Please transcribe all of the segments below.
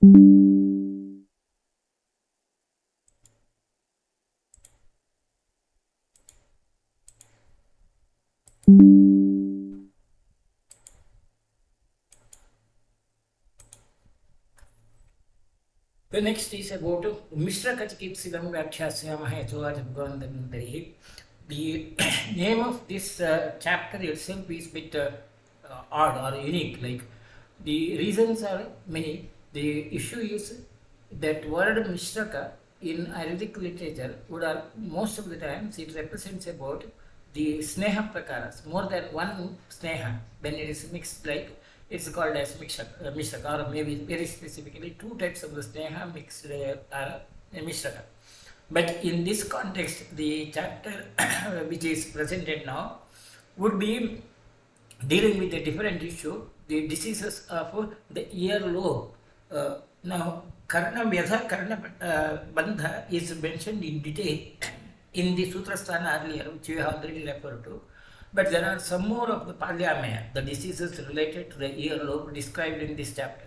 The next is about Mishraka chikitsidam vyakhyasyaamaha yathovajabbandhanantarihi. The name of this chapter itself is a bit odd or unique. Like, the reasons are many. The issue is that word Mishraka in Ayurvedic literature would have, most of the times it represents about the sneha prakaras, more than one sneha. When it is mixed, like it's called as Mishraka, or maybe very specifically two types of the sneha mixed Mishraka. But in this context, the chapter which is presented now would be dealing with a different issue, the diseases of the earlobe. Now, Karna Vyadha, Karna Bandha is mentioned in detail in the Sutrasthana earlier, which we have already referred to. But there are some more of the Palyamaya, the diseases related to the earlobe described in this chapter.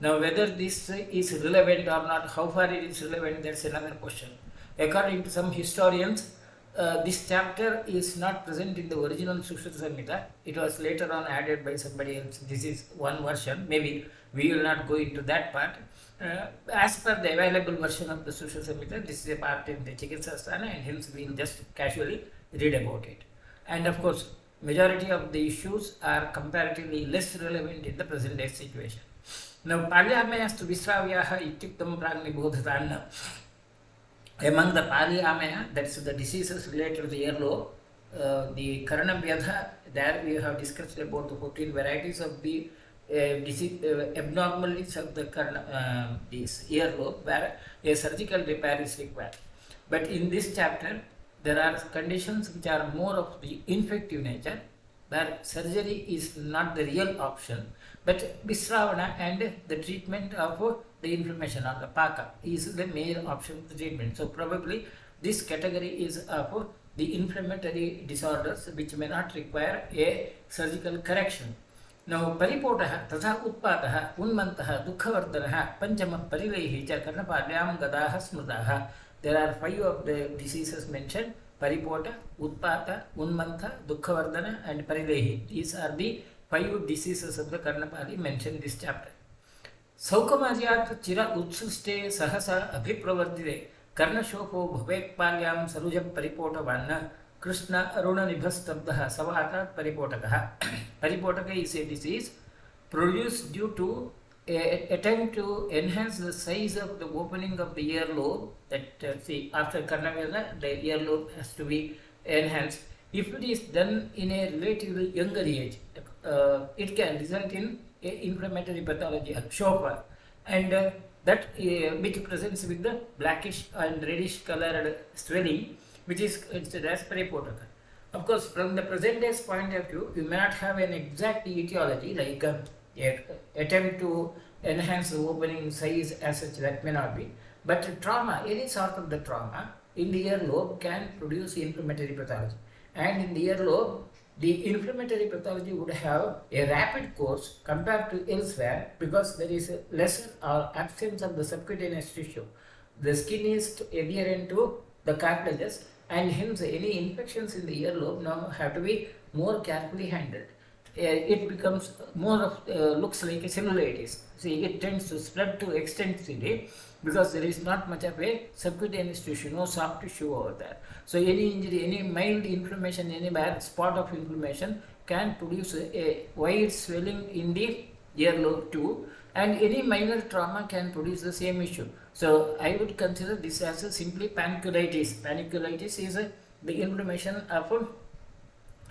Now, whether this is relevant or not, how far it is relevant, that's another question. According to some historians, this chapter is not present in the original Sushruta Samhita. It was later on added by somebody else. This is one version. Maybe we will not go into that part. As per the available version of the Sushruta Samhita, this is a part in the Chikitsa Sthana, and hence we will just casually read about it. And of course, majority of the issues are comparatively less relevant in the present day situation. Now, Palyamayasthu Visravyaha Ityuktam Pragnibodhatanna. Among the Palyamaya, that's the diseases related to the earlobe, the Karna Vyadha, there we have discussed about the 14 varieties of the abnormalities of the this earlobe, where a surgical repair is required. But in this chapter, there are conditions which are more of the infective nature, where surgery is not the real option, but Visravana and the treatment of the inflammation or the Paka is the main option of the treatment. So probably this category is of the inflammatory disorders which may not require a surgical correction. Now, Paripotah, Tatha Utpatah, Unmantaha, Dukkhavardhanaha, Panchama Parilehi, Karnapadyam Gadaha Smrutaha. There are 5 of the diseases mentioned: Paripota, Utpata, Unmantha, Dukkhavardhana, and Parilehi. These are the 5 diseases of the Karnapali mentioned in this chapter. Saukamariyat Chira Utsuste Sahasa Abhipravartide Karnashoko Bhuvekpalyam Saruja Paripotavana Krishna Aruna Nibhastabdaha Savata Paripotakaha. Paripotaka is a disease produced due to an attempt to enhance the size of the opening of the earlobe. That see, after Karnaveda, the earlobe has to be enhanced. If it is done in a relatively younger age, it can result in inflammatory pathology, Shofa, and that which presents with the blackish and reddish colored swelling, which is considered as Paripotaka. Of course, from the present day's point of view, you may not have an exact etiology like attempt to enhance the opening size as such, that may not be. But trauma, any sort of the trauma in the earlobe can produce inflammatory pathology. And in the earlobe, the inflammatory pathology would have a rapid course compared to elsewhere because there is a lesser or absence of the subcutaneous tissue. The skin is adherent to the cartilages, and hence any infections in the earlobe now have to be more carefully handled. It becomes more of looks like a cellulitis. See, it tends to spread to extensively because there is not much of a subcutaneous tissue, no soft tissue over there. So any injury, any mild inflammation, any bad spot of inflammation can produce a wide swelling in the earlobe too, and any minor trauma can produce the same issue. So I would consider this as a simply pancreatitis. Pancreatitis is the inflammation of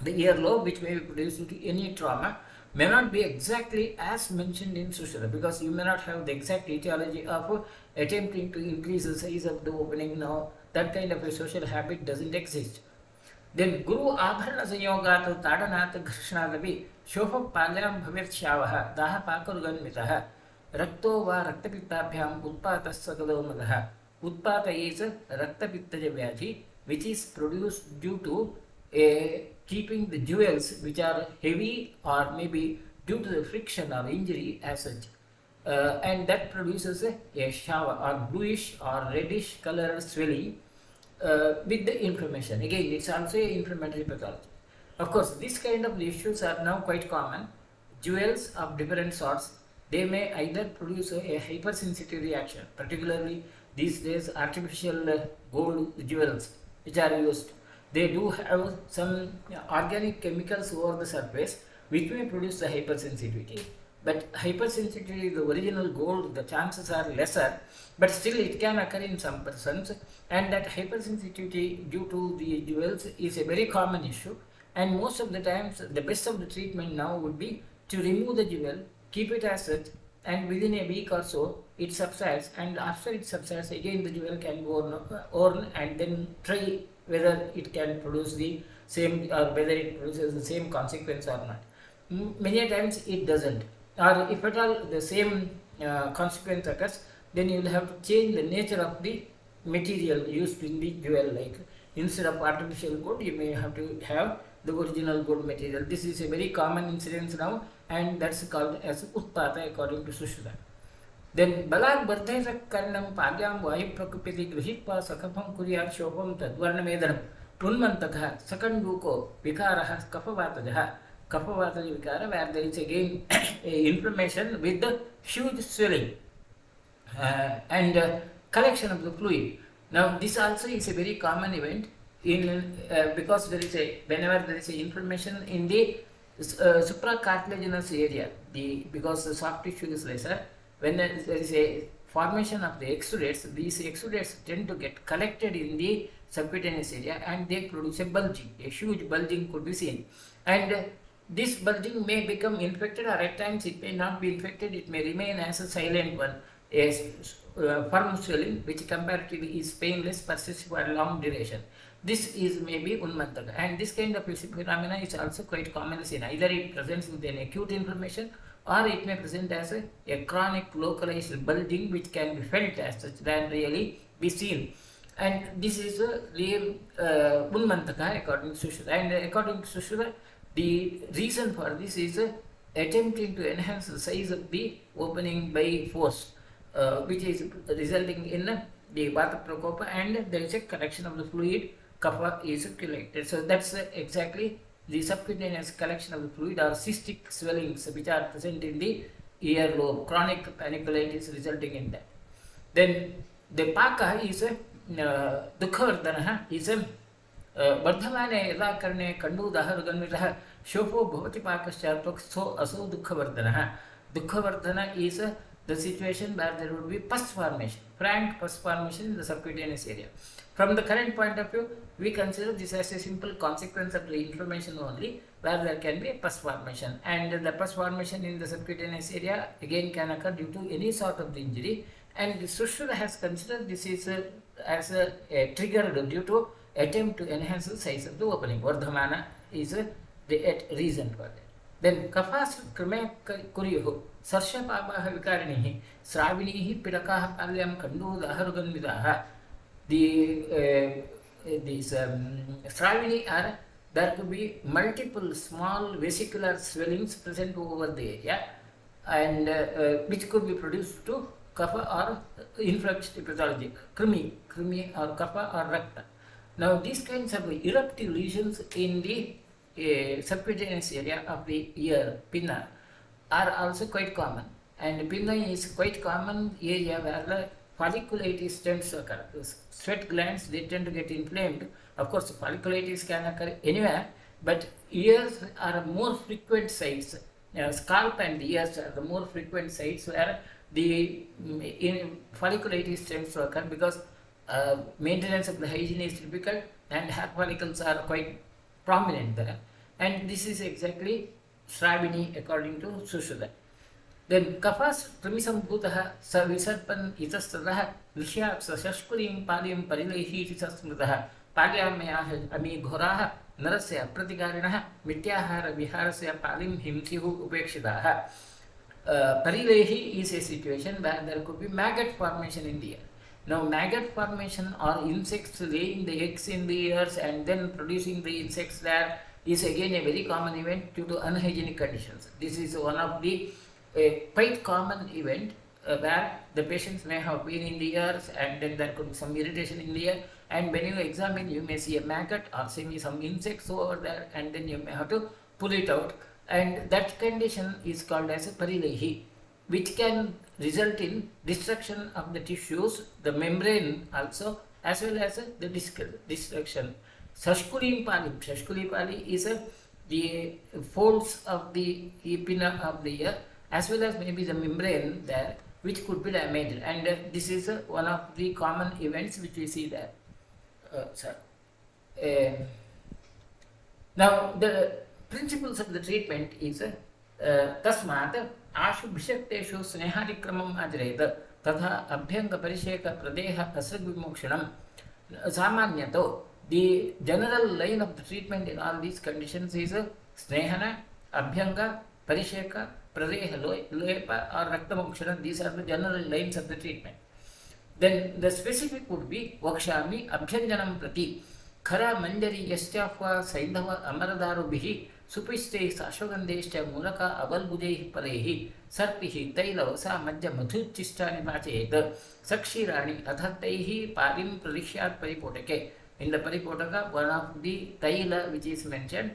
the earlobe which may be produced due to any trauma, may not be exactly as mentioned in Sushruta because you may not have the exact etiology of attempting to increase the size of the opening. Now, that kind of a social habit doesn't exist. Then Guru Abharana Sanyogat Tadanat Krishnadavi Shofa Palyam Bhavirshavaha Daha Pakurganmitaha Rakto va Raktapittabhyam Utpatas Sakadomadaha. Utpata is Raktapittaja Vyadhi, which is produced due to keeping the jewels which are heavy or maybe due to the friction or injury as such. and that produces a shower or bluish or reddish colored swelling with the inflammation. Again, it's also a inflammatory pathology. Of course, this kind of issues are now quite common. Jewels of different sorts, they may either produce a hypersensitive reaction, particularly these days artificial gold jewels which are used. They do have some organic chemicals over the surface which may produce the hypersensitivity. But hypersensitivity, the original gold, the chances are lesser, but still it can occur in some persons, and that hypersensitivity due to the jewels is a very common issue. And most of the times, the best of the treatment now would be to remove the jewel, keep it as such, and within a week or so it subsides, and after it subsides again the jewel can go on and then try whether it can produce the same or whether it produces the same consequence or not. Many times it doesn't, or if at all the same consequence occurs, then you will have to change the nature of the material used in the jewel. Like instead of artificial gold, you may have to have the original gold material. This is a very common incidence now, and that's called as utpata according to Sushruta. Then balag bardhesa karnam padyam vayu prakupiti grihitva sakapam kuryat shopam tadvarnamedanam punmantakha sakanduko vikaraha kapavatajaha. Kapavataja vikara, where there is again a inflammation with the huge swelling and collection of the fluid. Now this also is a very common event in because there is whenever there is a inflammation in the supracartilaginous area, because the soft tissue is lesser, when there is a formation of the exudates, these exudates tend to get collected in the subcutaneous area and they produce a bulging. A huge bulging could be seen, and this bulging may become infected, or at times it may not be infected, it may remain as a silent one, a firm swelling which comparatively is painless, persists for a long duration. This is maybe unmantaka, and this kind of phenomena is also quite commonly seen. Either it presents with an acute inflammation, or it may present as a chronic localized bulging which can be felt as such than really be seen. And this is the unmantaka according to Sushruta. And according to Sushruta, the reason for this is attempting to enhance the size of the opening by force, which is resulting in the vata prakopa, and there is a collection of the fluid, kapha is collected. So that's exactly the subcutaneous collection of the fluid or cystic swellings which are present in the earlobe, chronic paniculitis resulting in that. Then the paka is dukkhavardhanah is वर्धमाने यदा कर्णे कंडूदहरुगन्वितः शोभो भवति पाकश्चात्वक्स्थो असो दुःखवर्धनः. Dukkhavardhana is the situation where there would be pus formation, frank pus formation in the subcutaneous area. From the current point of view, we consider this as a simple consequence of the inflammation only, where there can be a pus formation, and the pus formation in the subcutaneous area again can occur due to any sort of the injury, and Sushruta has considered this is as a trigger due to attempt to enhance the size of the opening. Vardhamana is the reason for that. Then kafas krame kuryuhu sarshapabah vikarinihi sravinihi pidakaha palyam kandudaharuganvidaha. These sravini are, there could be multiple small vesicular swellings present over the area, and which could be produced to kapha or inflammatory pathology, krimi or kapha or rakta. Now these kinds of eruptive lesions in the subcutaneous area of the ear, pinna, are also quite common, and pinna is quite common area where the folliculitis tends to occur. The sweat glands, they tend to get inflamed. Of course, folliculitis can occur anywhere, but ears are more frequent sites. Scalp and ears are the more frequent sites where the folliculitis tends to occur, because maintenance of the hygiene is difficult and hair follicles are quite prominent there. And this is exactly Shravini according to Sushruta. Then Kafas Primisambhutaha Sa Visarpan Itastadaha Vishyat Sashkurim Palyam Parilehi Sasmritaha Palyamaya Ami Ghoraha Narasya Pratikarinaha Mityahara Viharasya Palim Himsihu Upekshitaha. Parilehi is a situation where there could be maggot formation in the ear. Now maggot formation or insects laying the eggs in the ears and then producing the insects there is again a very common event due to unhygienic conditions. This is one of the a quite common event where the patients may have been in the ears and then there could be some irritation in the ear, and when you examine you may see a maggot or see some insects over there, and then you may have to pull it out, and that condition is called as a parilehi, which can result in destruction of the tissues, the membrane also, as well as the destruction. Sashkuli pali is the folds of the pinna of the ear, as well as maybe the membrane there, which could be damaged, and this is one of the common events which we see there. Now the principles of the treatment is tasmat आशु भिषक्तेषु स्नेहादिक्रमम् आचरेत तथा अभ्यंग परिषेक प्रदेह असृग विमोक्षणम. सामान्यतो the general line of the treatment in all these conditions is snehana, abhyanga, parisheka, pradeha, lepa or raktamokshana. These are the general lines of the treatment. Then the specific would be vakshami abhyanjanam prati khara manjari yastyafva saindhava amaradharubihi सुपिष्टे साश्वगंधेश्च मूलक अबलबुजैः परैः सर्पिः तैलवसा मज्ज मधुच्चिष्टानि पाचयेत् सक्षीराणि अथ तैः पारिं प्रदिश्यात् परिपोटके. In the paripotaka, one of the taila which is mentioned,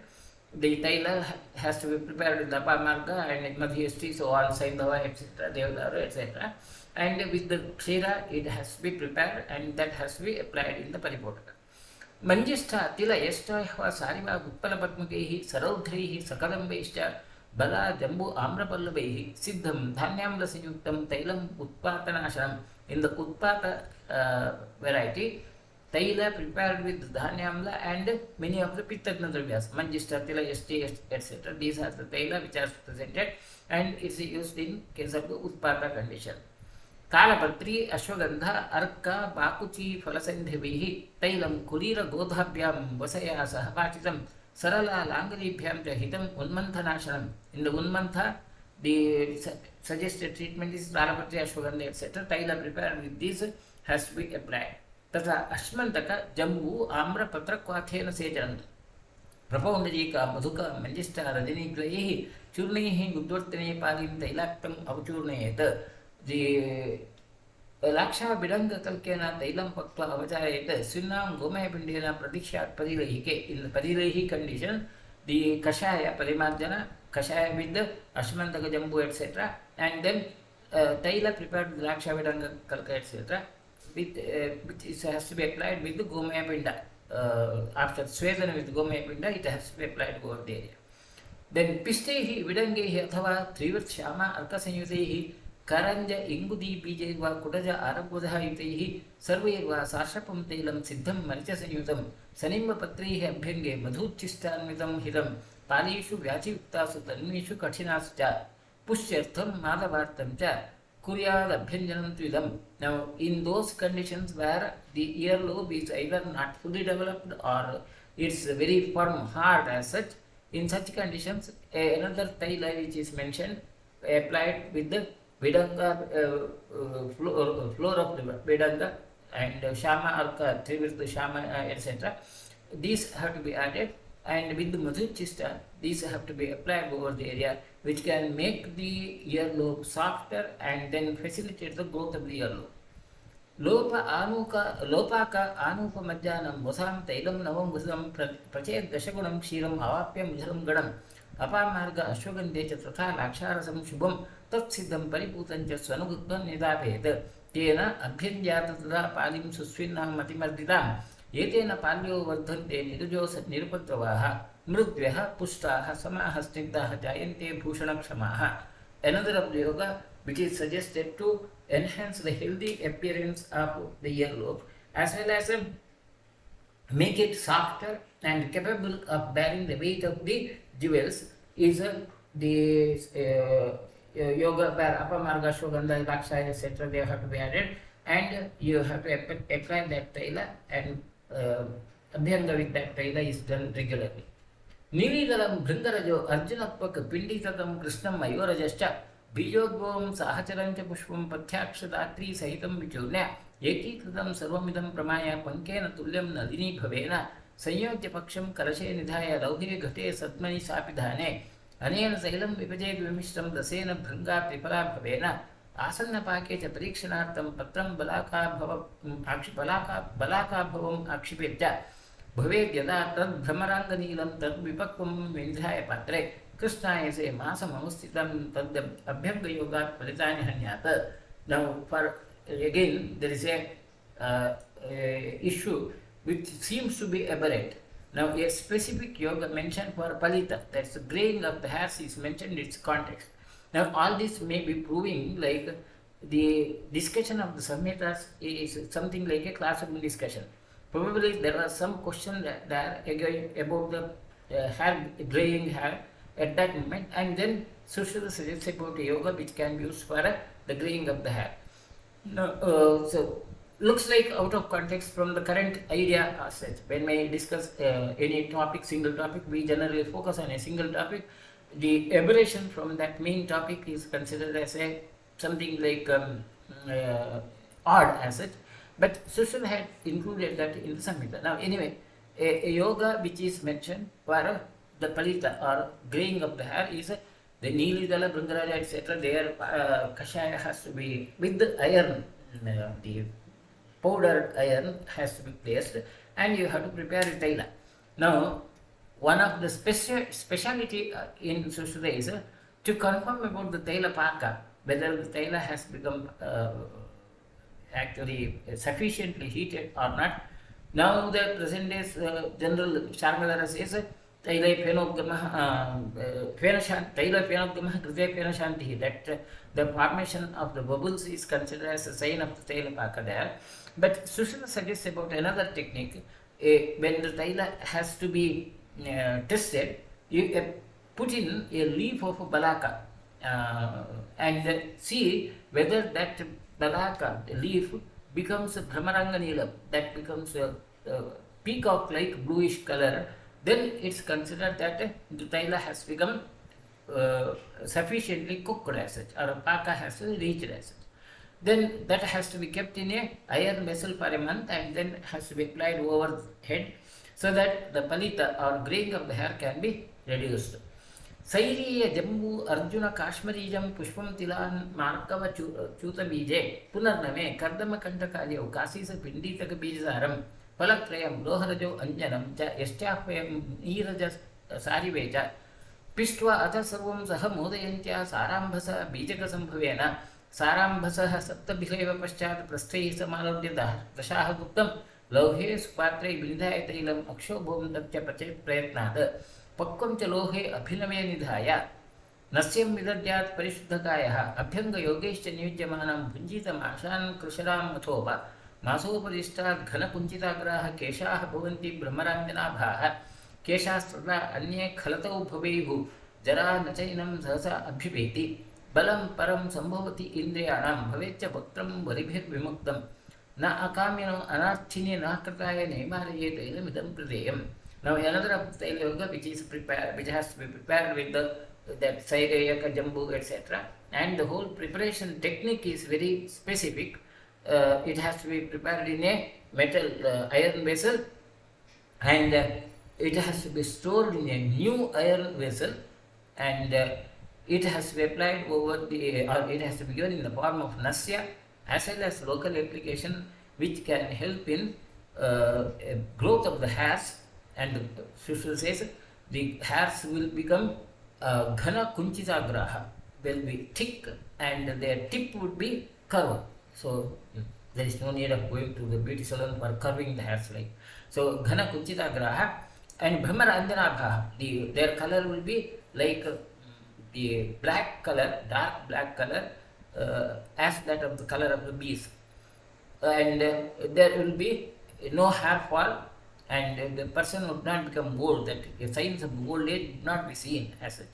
the taila has to be prepared with the apamarga and madhyasti, so all saindhava, etc., devadara, etc., and with the kshira it has to be prepared and that has to be applied in the paripotaka. Manjistha तिल यष्टः सारिवा उत्पलपद्मकैः सरौध्रैः सकदम्बैश्च बला जम्बू आम्रपल्लवैः सिद्धं धान्याम्लसंयुक्तं तैलम् उत्पातनाशनम्. In the utpata variety, taila prepared with dhanyamla and many of the pittagna dravyas, manjishta, tila, yasti, etc. These are the taila which are presented and it is used in case of the utpata condition. तालपत्री ashwagandha अर्क बाकुची फलसंधिभिः तैलं कुलीर गोधाभ्यां वसया सह पाचितं सरला लांगलीभ्यां च हितम् उन्मन्थनाशनम्. In the unmantha, the suggested treatment is तालपत्री ashwagandha etc. Taila prepared with this has to be applied. तथा अश्मन्तक Jambu आम्र पत्रक्वाथेन सेचनं प्रपौण्डरीका Madhuk manjistha रजनीग्रयैः चूर्णैः उद्वर्तने पालिं तैलाक्तम् अवचूर्णयेत्. The laksha bidanga kalkena tailam pakva avacharayet sunnam gomaya pradikshat parilahike. In the parilahi condition, the kashaya parimarjana, kashaya with the ashmantaka jambu etc. and then taila prepared with laksha bidanga kalka etc. Which has to be applied with the gomaya pinda. After svedana with gomaya pinda, it has to be applied over the area. Then pistehi vidangehi athava trivrt shama arkasanyutehi करंज इंगुदी बीजैर्वा कुटज आरब्धः युतैः सर्वैर्वा सार्षपं तैलं सिद्धं मरिचसंयुतं सनिम्बपत्रैः अभ्यङ्गे मधुच्चिष्टान्वितं हितं पालीषु व्याचियुक्तासु तन्मीषु कठिनासु च पुष्यर्थं माधवार्थं च कुर्यादभ्यञ्जनं त्विदं. Now in those conditions where the earlobe is either not fully developed or it's very firm, hard as such, in such conditions another taila which is mentioned applied with the Vedanga, floor of the Vedanga and Shama Arka, Trivirtha Shama, etc. These have to be added, and with the Madhuchista, these have to be applied over the area, which can make the earlobe softer and then facilitate the growth of the earlobe. Lopaka Anupa Majjanam Vasam Tailam Navam Vasam Prachet Dashagunam Kshiram Avapyam Vijaram Gadam Apamarga Ashwagandhe Tatha Laksharasam Shubham तत्सिद्धं परिपूतं च स्वनुगुग्धं निदापेत तेन अभ्यञ्जात तदा पालिं सुस्विन्नां मतिमर्दितां एतेन पाल्यो वर्धन्ते निरुजो निरुपद्रवाः मृद्व्यः पुष्टाः समाः स्निग्धाः जायन्ते भूषणक्षमाः. Another of the yoga which is suggested to enhance the healthy appearance of the earlobe as well as make it softer and capable of bearing the weight of the jewels is the yoga where apamarga, shogandha, lakshaya, etc. they have to be added, and you have to apply that taila, and abhyanga with that taila is done regularly. Nilidalam bhringarajo arjunapak pinditatam krishnam mayorajascha बीजोद्भवं साहचरञ्च पुष्पं पथ्याक्षदात्री सहितं विचूर्ण्य एकीकृतं सर्वमिदं प्रमाय पङ्केन तुल्यं नलिनी भवेन संयोज्य पक्षं कलशे निधाय लौहे घटे सद्मनि सापिधाने अनेन तैलं विभजेद् विमिष्टं रसेन भृङ्गात् विफला भवेन आसन्नपाके च परीक्षणार्थं पत्रं बलाकाभवम् आक्षिपेत्य भवेद् यदा तद्भ्रमराङ्गनीलं तद्विपक्वं विन्ध्याय पात्रे कृष्णायसे मासमवस्थितं तद् अभ्यङ्गयोगात् फलितानि हन्यात्. Now for again there is a issue which seems to be aberrant. Now a specific yoga mentioned for palita, that's the graying of the hairs, is mentioned in its context. Now all this may be proving like the discussion of the samhitas is something like a classroom discussion. Probably there was some question there again about the hair graying hair at that moment, and then Sushruta suggests about a yoga which can be used for the graying of the hair. No, so looks like out of context from the current idea as such. When we discuss any topic, single topic, we generally focus on a single topic. The aberration from that main topic is considered as a something like odd as such. But Sushruta had included that in the Samhita. Now anyway, a yoga which is mentioned for the palita or graying of the hair is the Neelidala, Bringaraja, etc. Their kashaya has to be with the iron, the powdered iron has to be placed, and you have to prepare a taila. Now, one of the speciality in Sushruta is to confirm about the taila paka, whether the taila has become actually sufficiently heated or not. Now, the present days general Sharmadara says तैले फेनोद्गमः तैलफेनोद्गमः कृते फेनशान्तिः, that the formation of the bubbles is considered as a sign of the tailapaka there. But Sushruta suggests about another technique. When the taila has to be tested, you put in a leaf of a balaka and see whether that balaka leaf becomes a brahmaranga neelam, that becomes a peacock like bluish color. Then it's considered that the taila has become sufficiently cooked as such, or paka has reached as such. Then that has to be kept in a iron vessel for a month, and then has to be applied over the head so that the palita or graying of the hair can be reduced. Sairiya Jambu Arjuna Kashmarijam Pushpam Tilan Markava Chutabije Punarname Kardama Kantakalyo Kasisa Pinditaka Bijaram फलत्रयं लोहरजो अंजनं च यश्चाह्वयं नीरज सारिवे च पिष्ट्वा अथ सर्वं सह मोदयन्त्या साराम्भस बीजकसम्भवेन साराम्भसः सप्तभिरेव पश्चात् प्रस्थैः समालोड्य दशाः गुप्तं लौहे सुपात्रे बिन्धाय तैलम् अक्षोभों तच्च पचेत् प्रयत्नात् पक्वं च लोहे अभिनवे निधाय नस्यं विदद्यात् परिशुद्धकायः अभ्यङ्गयोगैश्च नियुज्यमानं भुञ्जितमाशान् कृशराम् अथोप मासोपरिष्टात् घनकुञ्चिताग्राः केशाः भवन्ति ब्रह्मराञ्जनाभाः केशास्तदा अन्ये खलतौ भवेयुः जरा न चैनं सहसा अभ्युपेति बलं परं सम्भवति इन्द्रियाणां भवेच्च वक्त्रं वरिभिर्विमुक्तं न अकामिनो अनार्थिने नाकृताय नैवारये तैलमिदं प्रदेयम्. Now another of the yoga which is prepared, which has to be prepared with that Sairaya, Jambu, etc. And the whole preparation technique is very specific. It has to be prepared in a metal iron vessel, and it has to be stored in a new iron vessel, and it has to be applied over the, or it has to be given in the form of nasya as well as local application, which can help in growth of the hairs. And Sushruta says the hairs will become ghana kunchitagraha, will be thick, and their tip would be curved. So there is no need of going to the beauty salon for curving the hairs like. So ghana kunchitagraha and brahmaranjanabha, their color will be like the black color, dark black color, as that of the color of the bees, and there will be no hair fall, and the person would not become old, that the signs of old age would not be seen as such.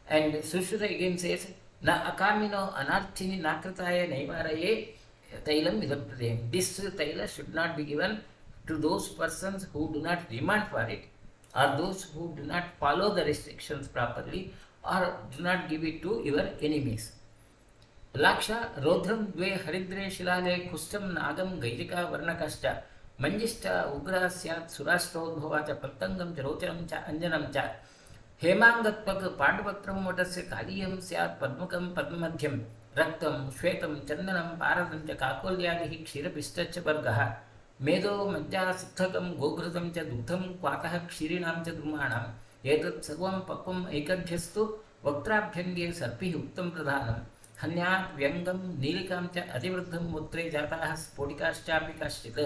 And Sushruta again says, na akamino anarthini nakritaya naivaraye tailam idapradem. This taila should not be given to those persons who do not demand for it, or those who do not follow the restrictions properly, or do not give it to your enemies. Laksha rodhram dve haridre shilale kustam nagam gairika varnakashcha manjishta ugra syat surastrodbhava cha prattangam cha rocharam cha anjanam cha हेमाङ्गत्वक् पाण्डुपत्रं वटस्य कालीयं स्यात् पद्मकं पद्ममध्यं रक्तं श्वेतं चन्दनं पारदं च काकोल्यादिः क्षीरपिष्टश्च वर्गः मेदो मज्जासिद्धकं गोघृतं च दुग्धं क्वाकः क्षीरिणां च द्रुमाणाम् एतत् सर्वं पक्वम् ऐकभ्यस्तु वक्त्राभ्यङ्गे सर्पिः उक्तं प्रधानं हन्यात् व्यङ्गं नीलिकां च अतिवृद्धं वक्त्रे जाताः स्फोटिकाश्चापि कश्चित्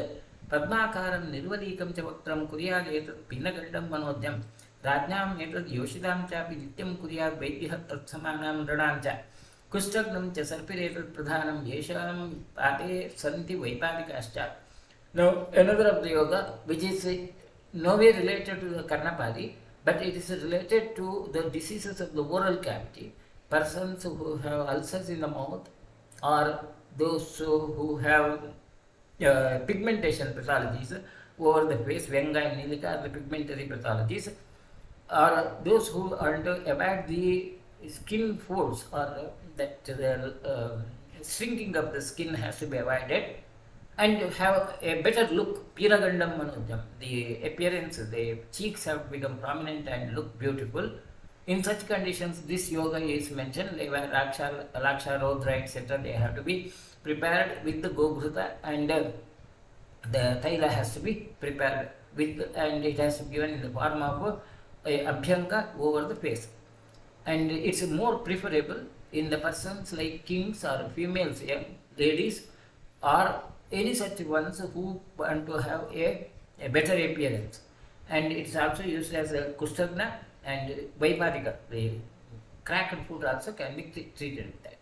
पद्माकारं निर्वलीकं च वक्त्रं कुर्यात् एतत् पिन्नगण्डं मनोज्ञं राज्ञाम् एतद् योषितां चापि नित्यं कुर्यात् वैद्यः तत्समानां नृणां च कुष्ठग्नं च सर्पिरेतत् प्रधानं येषां पादे सन्ति वैपादिकाश्च. Now another of the yoga which is no way related to the Karnapali, but it is related to the diseases of the oral cavity. Persons who have ulcers in the mouth, or those who have pigmentation pathologies over the face, Venga and Nilika are the pigmentary pathologies, or those who want to avoid the skin folds, or that the shrinking of the skin has to be avoided, and have a better look, Piragandam Manojam, the appearance, the cheeks have become prominent and look beautiful. In such conditions, this yoga is mentioned, like Raksha, Rodra, etc. They have to be prepared with the Goghrita, and the Taila has to be prepared with, and it has to be given in the form of a Abhyanga over the face. And it's more preferable in the persons like kings or females, young ladies, or any such ones who want to have a better appearance. And it's also used as a kushtagna and vaipadika. The cracked food also can be treated with that.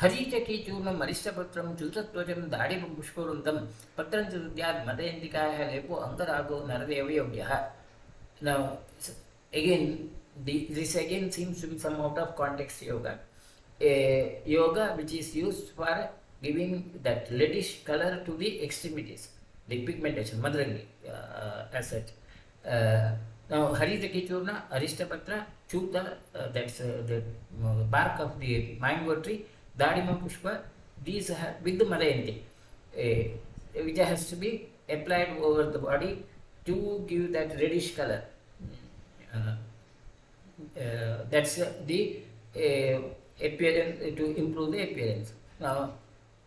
Harichaki churnam marishapatram chutatvajam dadipam pushparundam patranchadudyad madayandikaya lepo angarago naradevayogyaha. Now, again, this again seems to be some out of context yoga. A yoga which is used for giving that reddish color to the extremities, the pigmentation, madrangi, as such. Now, Haritaki Churna, Aristapatra, Chuta, that's the bark of the mango tree, Dadima Pushpa, these have, with the Madayanti, which has to be applied over the body to give that reddish color. That's the appearance, to improve the appearance. Now,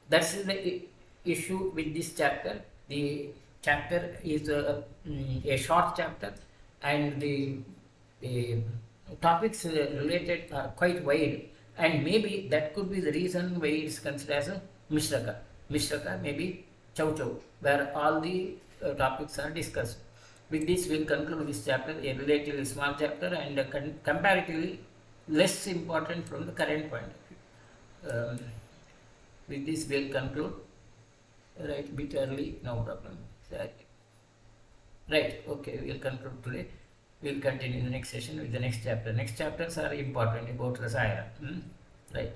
that's the issue with this chapter. The chapter is a short chapter, and the topics related are quite wide, and maybe that could be the reason why it's considered as a Mishraka. Mishraka may be Chow Chow, where all the topics are discussed. With this, we'll conclude this chapter, a relatively small chapter and comparatively less important from the current point of view. With this, we'll conclude. Right, bit early, no problem. Right, okay, we'll conclude today. We'll continue in the next session with the next chapter. Next chapters are important about Rasayana. Right.